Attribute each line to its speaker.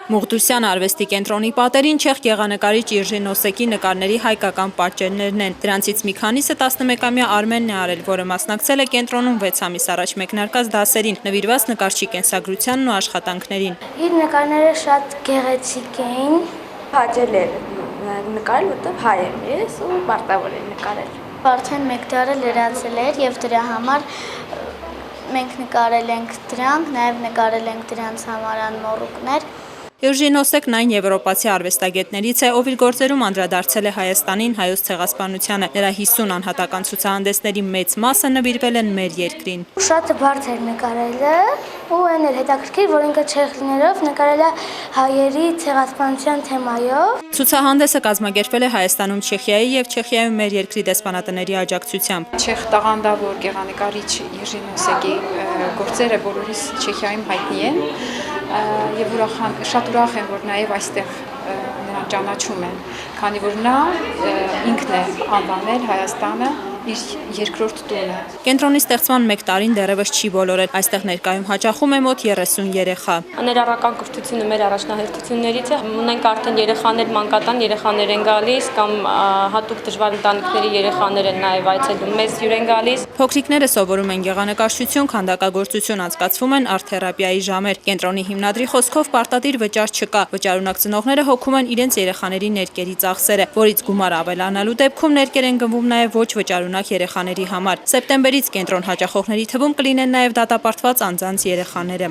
Speaker 1: Մուղդուսյան արվեստի կենտրոնի պատերին չեխ գեղանկարիչ Իժի Նոսեկի նկարների հայկական պատճեններն են։ Դրանցից մի քանիսը 11-ամյա Արմենն է արել, որը մասնակցել է կենտրոնում 6 ամիս առաջ մեկնարկած դասերին, նվիրված նկարչի կենսագրությանն ու աշխատանքներին։
Speaker 2: Իր նկարները շատ գեղեցիկ էին,
Speaker 3: հաճել էր նկարել, որտեղ հայ եմ ես ու պարտավոր եմ նկարել։
Speaker 2: Արդեն մեկ տարը լրացել էր եւ դրա համար մենք նկարել ենք դրանք, նաեւ նկարել ենք դրանց համար անմոռուկներ։
Speaker 1: Իժի Նոսեկն այն եվրոպացի արվեստագետներից է, ով իր գործերում անդրադարձել է Հայաստանին, հայոց ցեղասպանությանը։ Նրա 50 անհատական ցուցահանդեսների մեծ մասը նվիրվել են մեր երկրին։
Speaker 2: Շատ բարդ էր նկարելը, ու այն էր հետաքրքիր, որ ինքը չեխ լինելով նկարել է հայերի ցեղասպանության թեմայով։
Speaker 1: Ցուցահանդեսը կազմակերպվել է Հայաստանում Չեխիայի եւ Չեխիայում մեր երկրի դեսպանատների աջակցությամբ։
Speaker 4: Չեխ տաղանդավոր գեղանկարիչ Իժի Նոսեկի գործերը բոլորիս Չեխիայում հայտնի են եւ շատ ուրախ եմ, որ նաեւ այստեղ նրան ճանաչում են, քանի որ նա ինքն է անվանել Հայաստանը իր երկրորդ տունը։
Speaker 1: Կենտրոնի ստեղծման 1 տարին դեռևս չի բոլորել, այստեղ ներկայում հաճախում է մոտ 30 երեխա։
Speaker 5: Ներառական կրթությունը մեր առաջնահերթություններից է, ունենք արդեն երեխաներ մանկատան երեխաներ են գալիս կամ հատուկ դժվար ընտանիքների երեխաներ են նաև այցելում մեզ հյուր են գալիս։
Speaker 1: Փոքրիկները սովորում են գեղանկարչություն, քանդակագործություն, անցկացվում են արտ-թերապիայի ժամեր։ Կենտրոնի հիմնադրի խոսքով պարտադիր վճար չկա, վճարունակ ծնողները հոգում են իրենց երեխաների ներկերի ծախսերը, որից գումար ավելանալու դեպքում ներկեր են գնվում նաև ոչ վճարունակ երեխաների համար։ Սեպտեմբերից կենտրոն հաճախողների թվում կլինեն նաև դատապարտված անձանց երեխաները։